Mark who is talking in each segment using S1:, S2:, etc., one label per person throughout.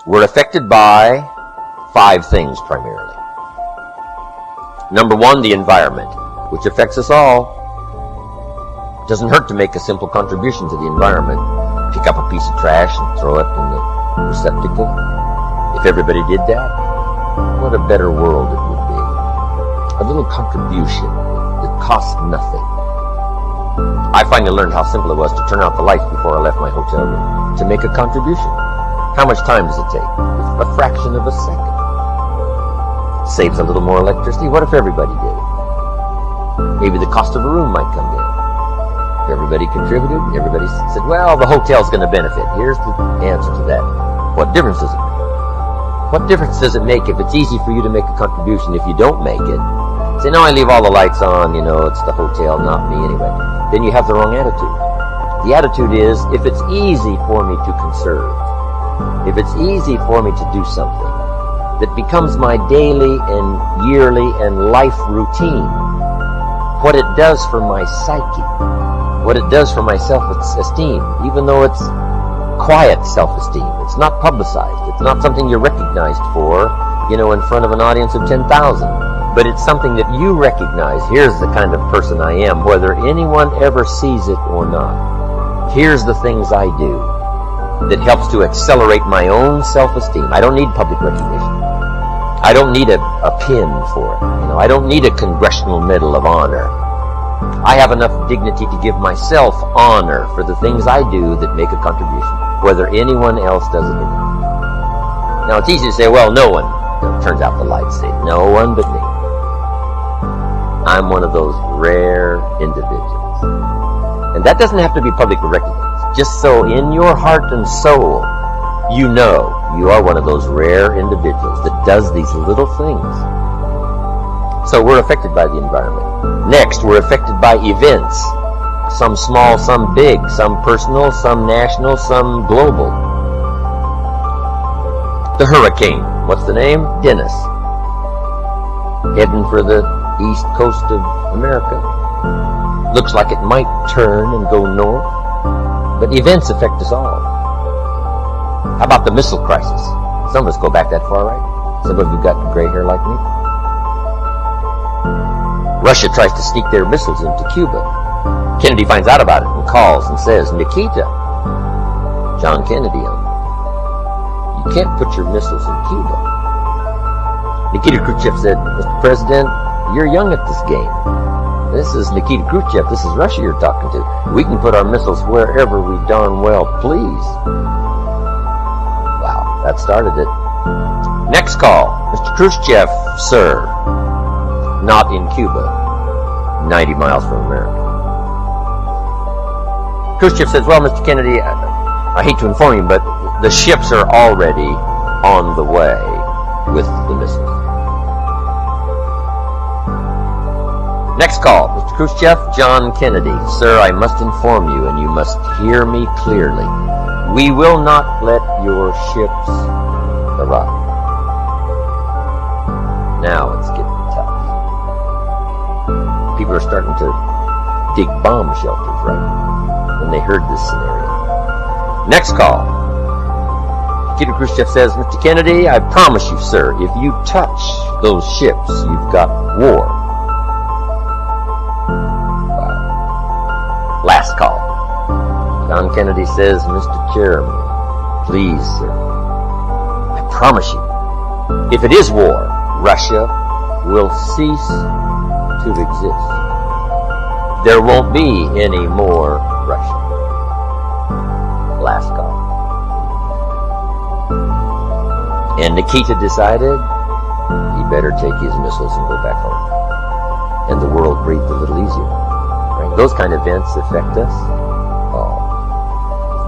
S1: We're affected by 5 things primarily. Number 1, the environment, which affects us all. It doesn't hurt to make a simple contribution to the environment. Pick up a piece of trash and throw it in the receptacle. If everybody did that, what a better world it would be. A little contribution that costs nothing. I finally learned how simple it was to turn out the lights before I left my hotel room, to make a contribution. How much time does it take? A fraction of a second. Saves a little more electricity. What if everybody did it? Maybe the cost of a room might come down. If everybody contributed, everybody said, well, the hotel's going to benefit. Here's the answer to that. What difference does it make? What difference does it make if it's easy for you to make a contribution if you don't make it? Say, no, I leave all the lights on, it's the hotel, not me anyway. Then you have the wrong attitude. The attitude is, if it's easy for me to conserve, if it's easy for me to do something that becomes my daily and yearly and life routine, what it does for my psyche, what it does for my self-esteem, even though it's quiet self-esteem, it's not publicized, it's not something you're recognized for, in front of an audience of 10,000, but it's something that you recognize. Here's the kind of person I am, whether anyone ever sees it or not. Here's the things I do that helps to accelerate my own self-esteem. I don't need public recognition. I don't need a pin for it. I don't need a Congressional Medal of Honor. I have enough dignity to give myself honor for the things I do that make a contribution, whether anyone else does it or not. Now, it's easy to say, well, no one. Turns out the lights say, no one but me. I'm one of those rare individuals. And that doesn't have to be publicly recognized. Just so in your heart and soul, you know you are one of those rare individuals that does these little things. So we're affected by the environment. Next, we're affected by events. Some small, some big, some personal, some national, some global. The hurricane. What's the name? Dennis. Heading for the east coast of America. Looks like it might turn and go north. But events affect us all. How about the missile crisis? Some of us go back that far, right? Some of you got gray hair like me. Russia tries to sneak their missiles into Cuba. Kennedy finds out about it and calls and says, Nikita, John Kennedy on, you can't put your missiles in Cuba. Nikita Khrushchev said, Mr. President, you're young at this game. This is Nikita Khrushchev. This is Russia you're talking to. We can put our missiles wherever we darn well please. Wow, that started it. Next call. Mr. Khrushchev, sir. Not in Cuba. 90 miles from America. Khrushchev says, well, Mr. Kennedy, I hate to inform you, but the ships are already on the way with the missiles. Next call. Mr. Khrushchev, John Kennedy. Sir, I must inform you, and you must hear me clearly. We will not let your ships arrive. Now it's getting tough. People are starting to dig bomb shelters, right? When they heard this scenario. Next call. Nikita Khrushchev says, Mr. Kennedy, I promise you, sir, if you touch those ships, you've got war. Last call. John Kennedy says, Mr. Chairman, please, sir, I promise you, if it is war, Russia will cease to exist. There won't be any more Russia. Last call. And Nikita decided he better take his missiles and go back home. And the world breathed a little easier. Those kind of events affect us all.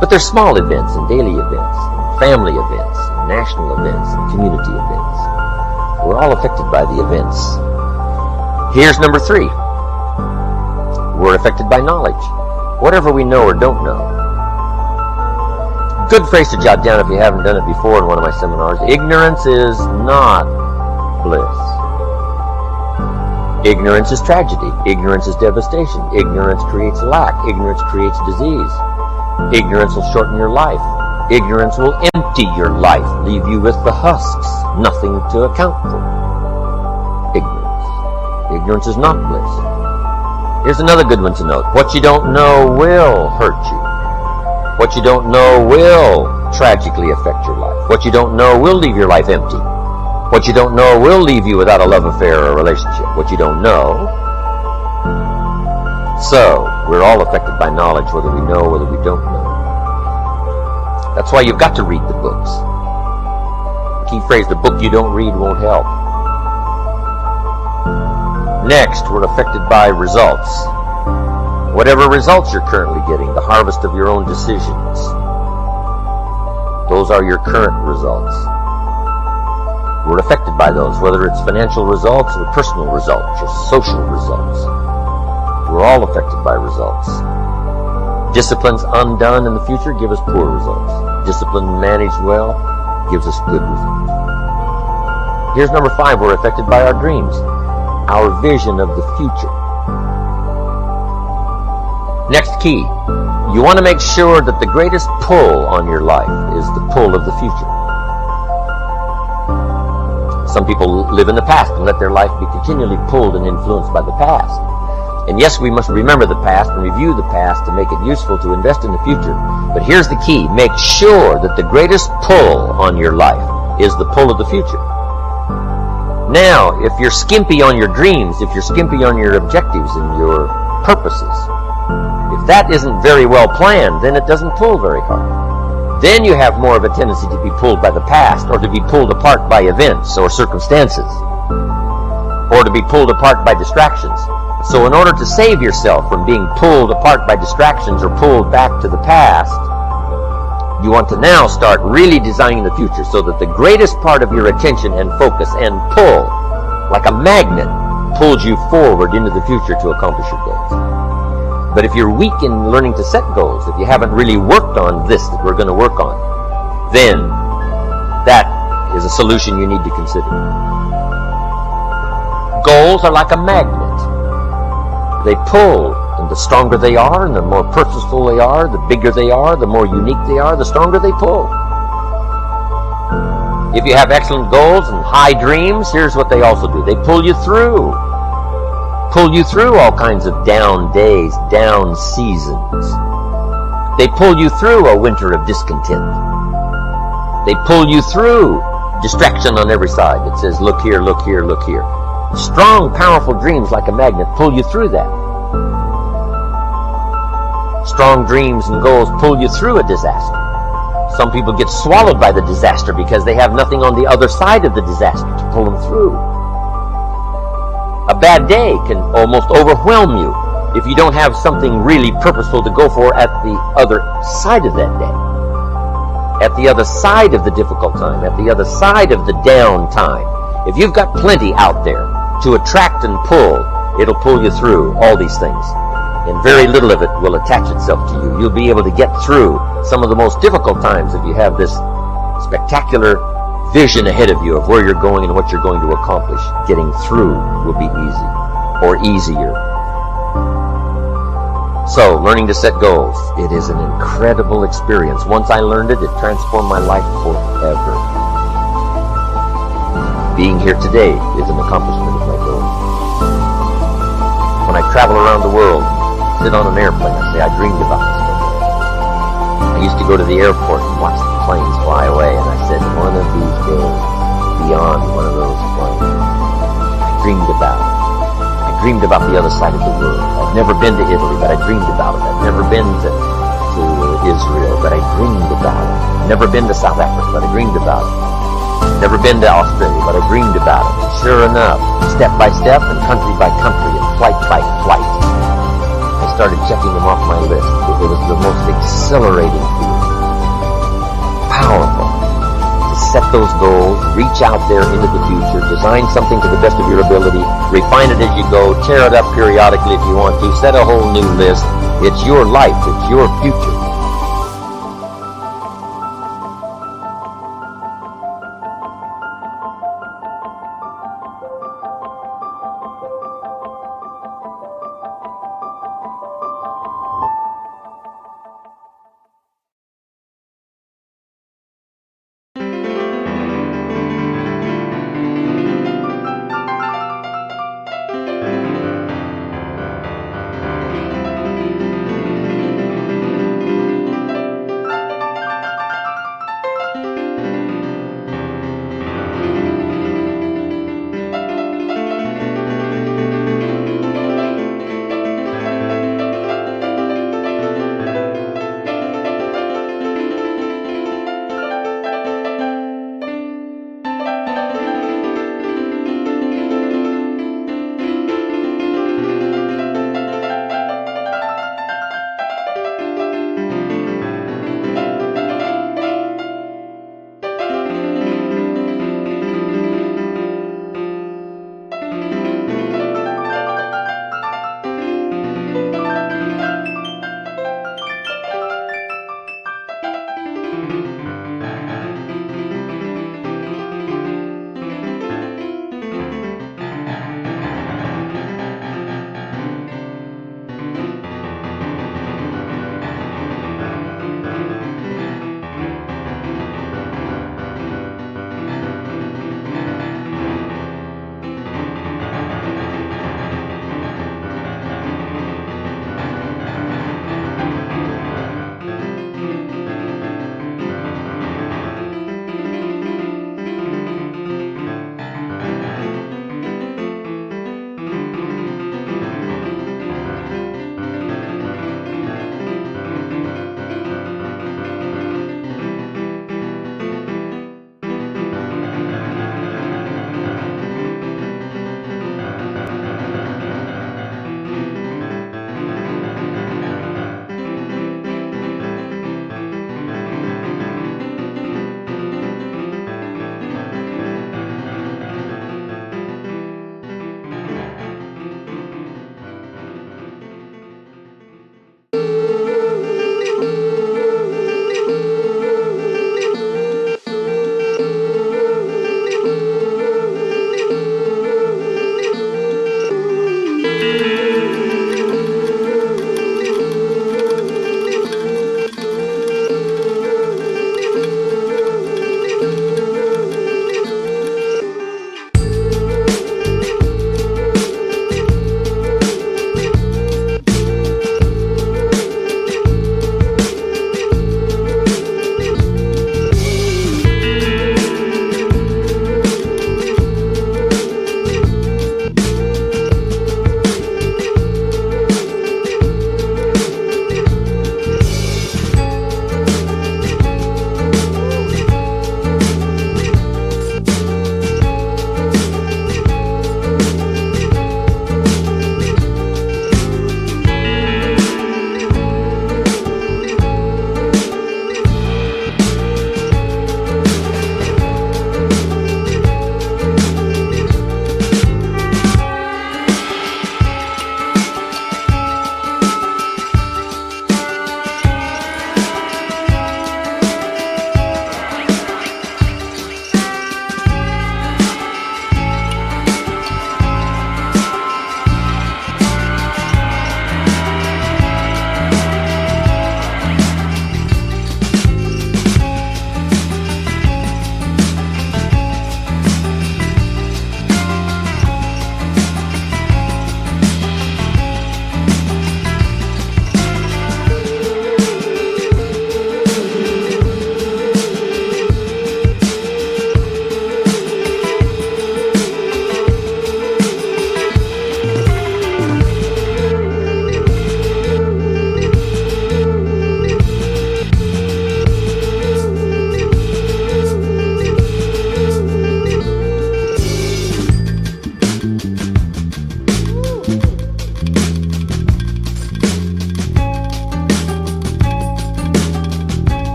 S1: But there's small events and daily events, and family events, and national events, and community events. We're all affected by the events. Here's number 3. We're affected by knowledge. Whatever we know or don't know. Good phrase to jot down if you haven't done it before in one of my seminars. Ignorance is not bliss. Ignorance is tragedy. Ignorance is devastation. Ignorance creates lack. Ignorance creates disease. Ignorance will shorten your life. Ignorance will empty your life, leave you with the husks, nothing to account for. Ignorance. Ignorance is not bliss. Here's another good one to note. What you don't know will hurt you. What you don't know will tragically affect your life. What you don't know will leave your life empty. What you don't know will leave you without a love affair or a relationship. What you don't know. So, we're all affected by knowledge, whether we know, whether we don't know. That's why you've got to read the books. Key phrase, the book you don't read won't help. Next, we're affected by results. Whatever results you're currently getting, the harvest of your own decisions, those are your current results. We're affected by those, whether it's financial results or personal results or social results. We're all affected by results. Disciplines undone in the future give us poor results. Discipline managed well gives us good results. Here's number 5, we're affected by our dreams, our vision of the future. Next key, you want to make sure that the greatest pull on your life is the pull of the future. Some people live in the past and let their life be continually pulled and influenced by the past. And yes, we must remember the past and review the past to make it useful to invest in the future. But here's the key. Make sure that the greatest pull on your life is the pull of the future. Now, if you're skimpy on your dreams, if you're skimpy on your objectives and your purposes, if that isn't very well planned, then it doesn't pull very hard. Then you have more of a tendency to be pulled by the past, or to be pulled apart by events or circumstances, or to be pulled apart by distractions. So in order to save yourself from being pulled apart by distractions or pulled back to the past, you want to now start really designing the future so that the greatest part of your attention and focus and pull, like a magnet, pulls you forward into the future to accomplish your goals. But if you're weak in learning to set goals, if you haven't really worked on this that we're going to work on, then that is a solution you need to consider. Goals are like a magnet. They pull, and the stronger they are, and the more purposeful they are, the bigger they are, the more unique they are, the stronger they pull. If you have excellent goals and high dreams, here's what they also do. They pull you through. Pull you through all kinds of down days, down seasons. They pull you through a winter of discontent. They pull you through distraction on every side that says, look here, look here, look here. Strong, powerful dreams like a magnet pull you through that. Strong dreams and goals pull you through a disaster. Some people get swallowed by the disaster because they have nothing on the other side of the disaster to pull them through. A bad day can almost overwhelm you if you don't have something really purposeful to go for at the other side of that day. At the other side of the difficult time, at the other side of the down time. If you've got plenty out there to attract and pull, it'll pull you through all these things. And very little of it will attach itself to you. You'll be able to get through some of the most difficult times if you have this spectacular vision ahead of you of where you're going and what you're going to accomplish. Getting through will be easy, or easier. So, learning to set goals. It is an incredible experience. Once I learned it, it transformed my life forever. Being here today is an accomplishment of my goal. When I travel around the world, sit on an airplane, I say, I dreamed about this one day. I used to go to the airport and watch the planes fly away, and I said, one of these days, beyond one of those planes, I dreamed about it. I dreamed about the other side of the world. I've never been to Italy, but I dreamed about it. I've never been to Israel, but I dreamed about it. I've never been to South Africa, but I dreamed about it. Never been to Australia, but I dreamed about it. Sure enough, step by step and country by country and flight by flight, I started checking them off my list. It was the most exhilarating feeling. Powerful. To set those goals, reach out there into the future, design something to the best of your ability, refine it as you go, tear it up periodically if you want to, set a whole new list. It's your life. It's your future.